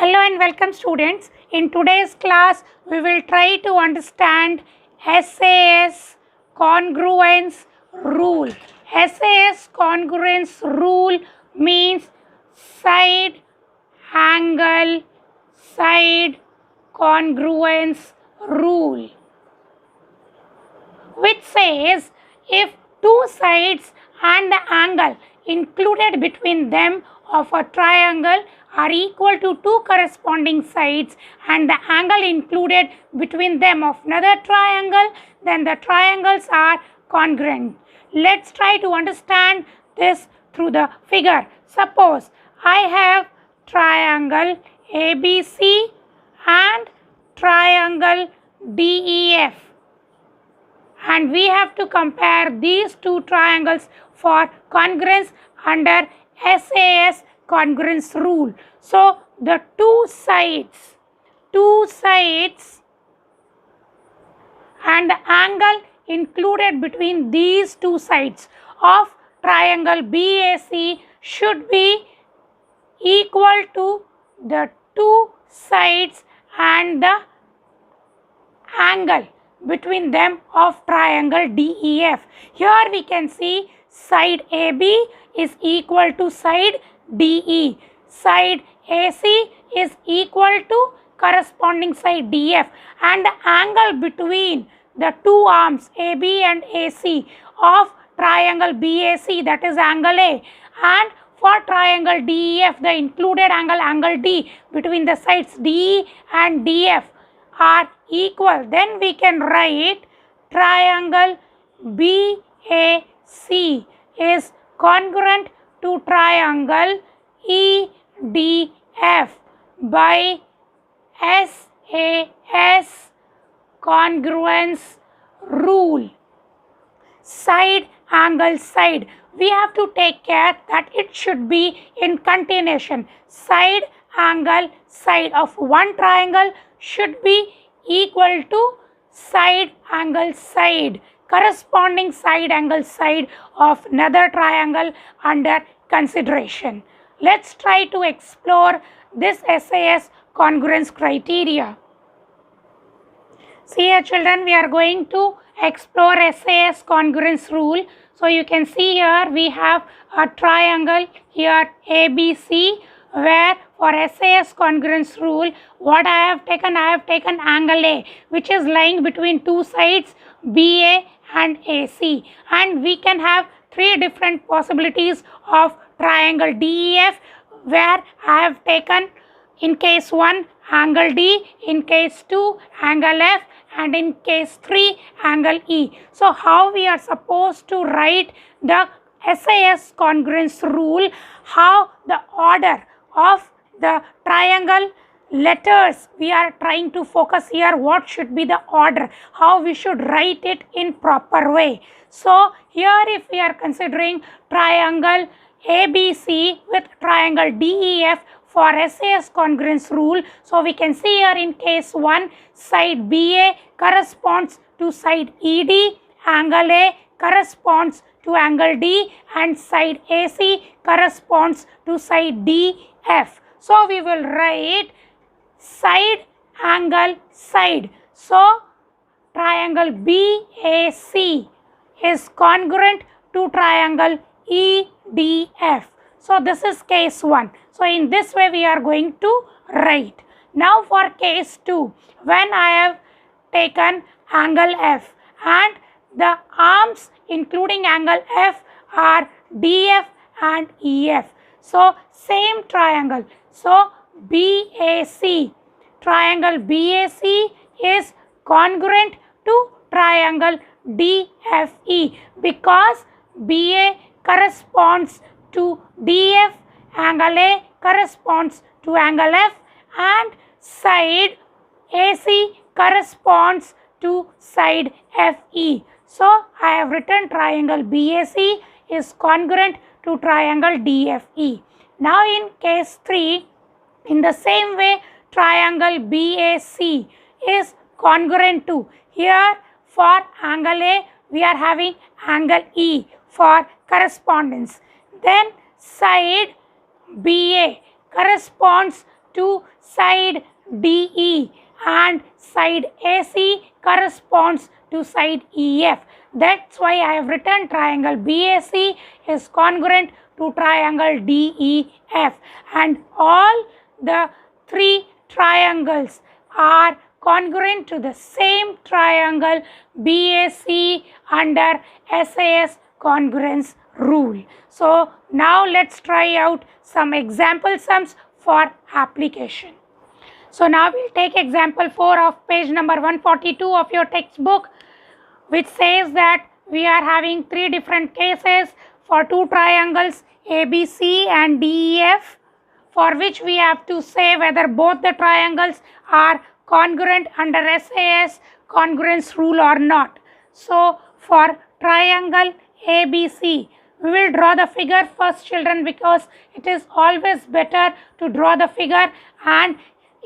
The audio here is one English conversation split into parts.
Hello and welcome students. In today's class, we will try to understand SAS congruence rule. SAS congruence rule means side angle side congruence rule, which says if two sides and the angle included between them of a triangle are equal to two corresponding sides and the angle included between them of another triangle, then the triangles are congruent. Let's try to understand this through the figure. Suppose I have triangle ABC and triangle DEF, and we have to compare these two triangles for congruence under SAS congruence rule. So the two sides and the angle included between these two sides of triangle BAC should be equal to the two sides and the angle between them of triangle DEF. Here we can see side AB is equal to side DE. Side AC is equal to corresponding side DF, and the angle between the two arms AB and AC of triangle BAC, that is angle A, and for triangle DEF the included angle D between the sides DE and DF are equal. Then we can write triangle BAC is congruent to triangle EDF by SAS congruence rule. Side angle side, we have to take care that it should be in continuation. Side angle side of one triangle should be equal to side angle side, corresponding side angle side of another triangle under consideration. Let's try to explore this SAS congruence criteria. See here children, we are going to explore SAS congruence rule. So you can see here we have a triangle here ABC, where for SAS congruence rule what I have taken angle A, which is lying between two sides BA and AC, and we can have three different possibilities of triangle DEF, where I have taken in case 1 angle D, in case 2 angle F, and in case 3 angle E. So how we are supposed to write the SAS congruence rule, how the order of the triangle letters we are trying to focus here, what should be the order, how we should write it in proper way. So here if we are considering triangle ABC with triangle DEF for SAS congruence rule, so we can see here in case 1 side BA corresponds to side ED, angle A corresponds to angle D, and side AC corresponds to side DF. So we will write side angle side. So triangle BAC is congruent to triangle EDF. So this is case 1. So in this way we are going to write. Now for case 2, when I have taken angle F and the arms including angle F are DF and EF. So same triangle. So BAC, triangle BAC is congruent to triangle DFE because BA corresponds to DF, angle A corresponds to angle F, and side AC corresponds to side FE. So I have written triangle BAC is congruent to triangle DFE. Now in case 3, in the same way triangle BAC is congruent to, here for angle A we are having angle E for correspondence. Then side BA corresponds to side DE, and side AC corresponds to side EF. That's why I have written triangle BAC is congruent to triangle DEF, and all the three triangles are congruent to the same triangle BAC under SAS congruence rule. So now let's try out some example sums for application. So now we'll take example 4 of page number 142 of your textbook, which says that we are having three different cases for two triangles ABC and DEF, for which we have to say whether both the triangles are congruent under SAS congruence rule or not. So for triangle ABC, we will draw the figure first, children, because it is always better to draw the figure and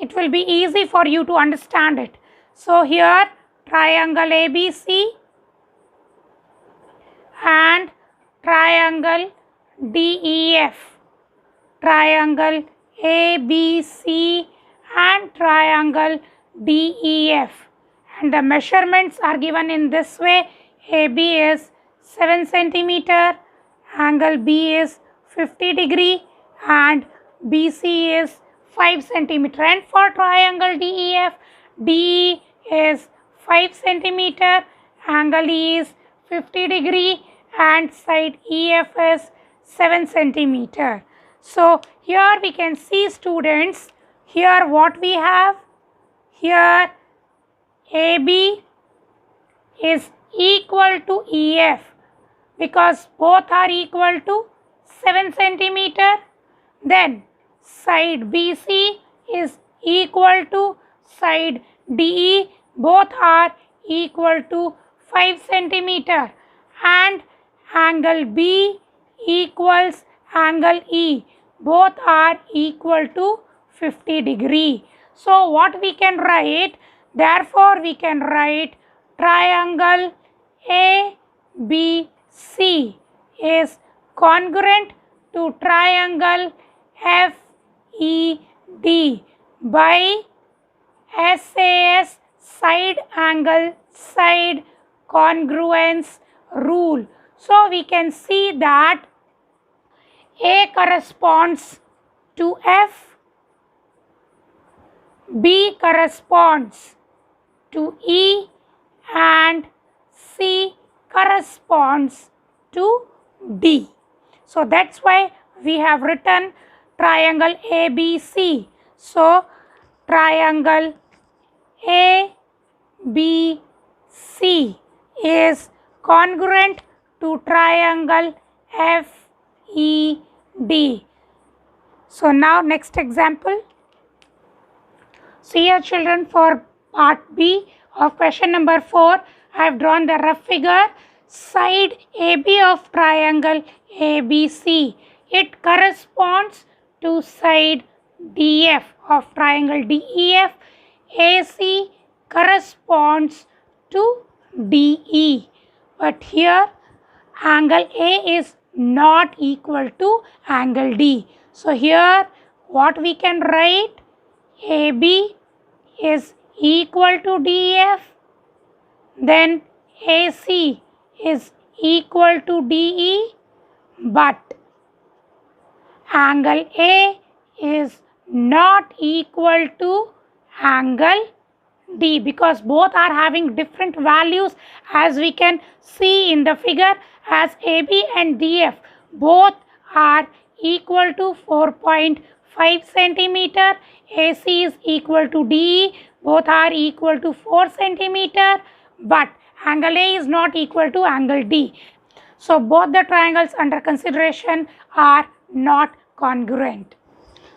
it will be easy for you to understand it. So here triangle ABC and triangle DEF, triangle ABC and triangle DEF, and the measurements are given in this way. AB is 7 centimeter, angle B is 50 degree, and BC is 5 centimeter. And for triangle DEF, DE is 5 centimeter, angle E is 50 degree, and side EF is 7 centimeter. So here we can see, students, here what we have, here AB is equal to EF because both are equal to 7 centimeter. Then side BC is equal to side DE, both are equal to 5 centimeter, and angle B equals angle E, both are equal to 50 degree. So what we can write? Therefore we can write triangle ABC is congruent to triangle FED by SAS side angle side congruence rule. So we can see that A corresponds to F, B corresponds to E, and C corresponds to D. So that's why we have written triangle ABC. So triangle ABC is congruent to triangle FED. So now next example. See here, children, for part B of question number 4, I have drawn the rough figure. Side AB of triangle ABC, it corresponds to side DF of triangle DEF. AC corresponds to DE, but here angle A is not equal to angle D. So here what we can write? AB is equal to DF, then AC is equal to DE, but angle A is not equal to angle D because both are having different values, as we can see in the figure, as AB and DF both are equal to 4.5 centimeter. AC is equal to DE, both are equal to 4 centimeter, but angle A is not equal to angle D. So both the triangles under consideration are not congruent.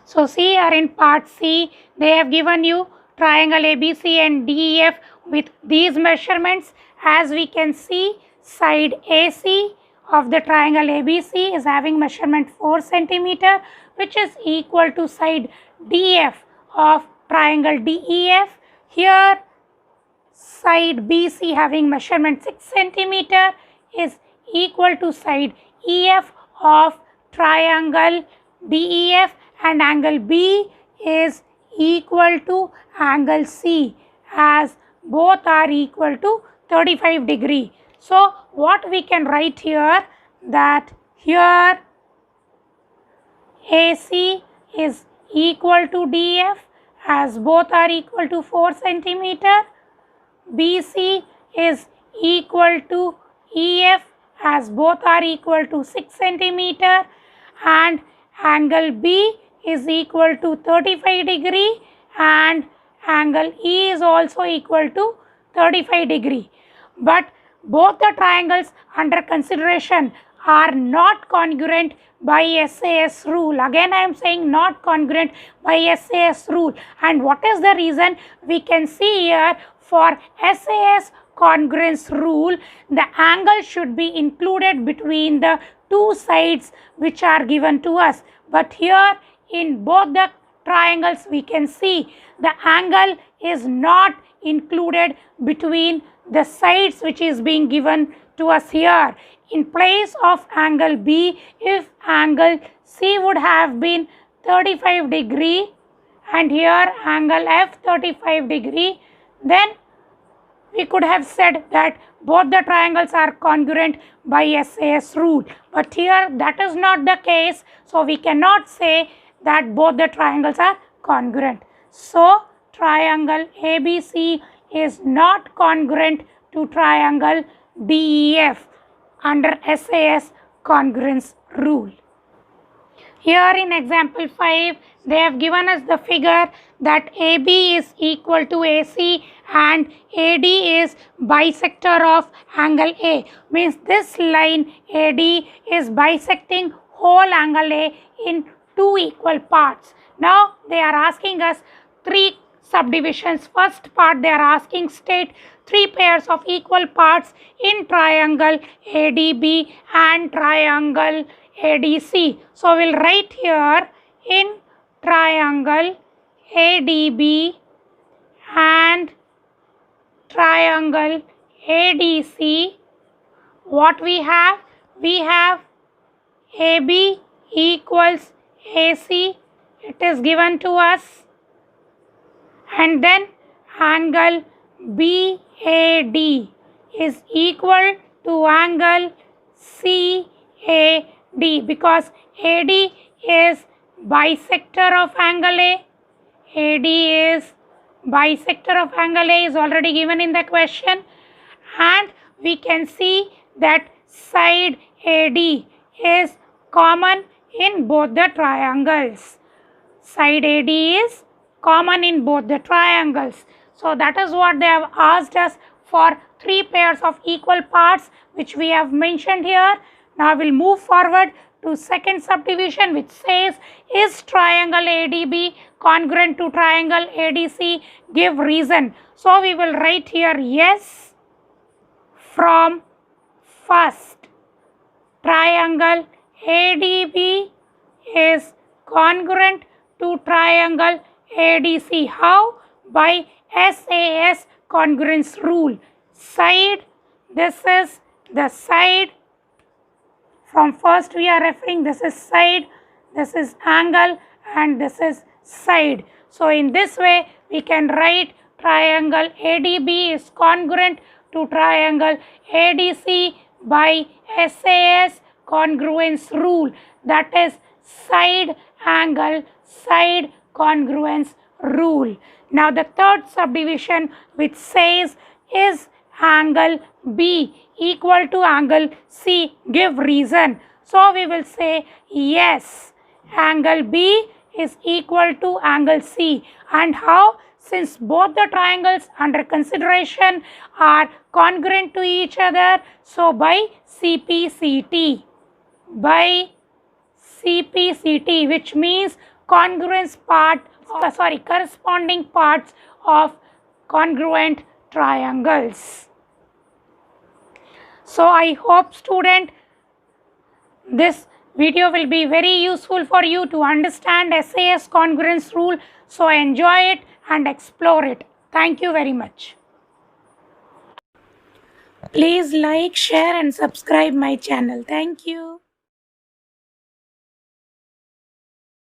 So see here in part C, they have given you triangle ABC and DEF with these measurements. As we can see, side AC of the triangle ABC is having measurement 4 centimeter, which is equal to side DF of triangle DEF. Here side BC having measurement 6 centimeter is equal to side EF of triangle DEF, and angle B is equal to angle C, as both are equal to 35 degree. So what we can write here, that here AC is equal to DF, as both are equal to 4 centimeter. BC is equal to EF, as both are equal to 6 centimeter, and angle B is equal to 35 degree, and angle E is also equal to 35 degree. But both the triangles under consideration are not congruent by SAS rule. Again I am saying not congruent by SAS rule. And what is the reason? We can see here, for SAS congruence rule, the angle should be included between the two sides which are given to us. But here in both the triangles we can see the angle is not included between the sides which is being given to us here. In place of angle B, if angle C would have been 35 degree and here angle F 35 degree, then we could have said that both the triangles are congruent by SAS rule. But here that is not the case, so we cannot say that both the triangles are congruent. So triangle ABC is not congruent to triangle DEF under SAS congruence rule. Here in example 5, they have given us the figure that AB is equal to AC and AD is bisector of angle A. Means this line AD is bisecting whole angle A in two equal parts. Now they are asking us three subdivisions. First part they are asking state three pairs of equal parts in triangle ADB and triangle ADC. So we will write here in triangle ADB and triangle ADC, what we have? We have AB equals AC, it is given to us, and then angle BAD is equal to angle CAD, because AD is bisector of angle A. AD is bisector of angle A is already given in the question, and we can see that side AD is common in both the triangles. Side AD is common in both the triangles. So that is what they have asked us for three pairs of equal parts which we have mentioned here. Now we will move forward to second subdivision, which says, is triangle ADB congruent to triangle ADC? Give reason. So we will write here yes from first. Triangle ADB is congruent to triangle ADC. How? By SAS congruence rule. Side, this is the side. From first we are referring, this is side, this is angle, and this is side. So in this way we can write triangle ADB is congruent to triangle ADC by SAS congruence rule, that is side angle side congruence rule. Now the third subdivision, which says, is angle B equal to angle C? Give reason. So we will say yes, angle B is equal to angle C. And how? Since both the triangles under consideration are congruent to each other, so by CPCT. By CPCT, which means congruence part, corresponding parts of congruent triangles. So I hope student this video will be very useful for you to understand SAS congruence rule. So enjoy it and explore it. Thank you very much. Please like, share and subscribe my channel. Thank you.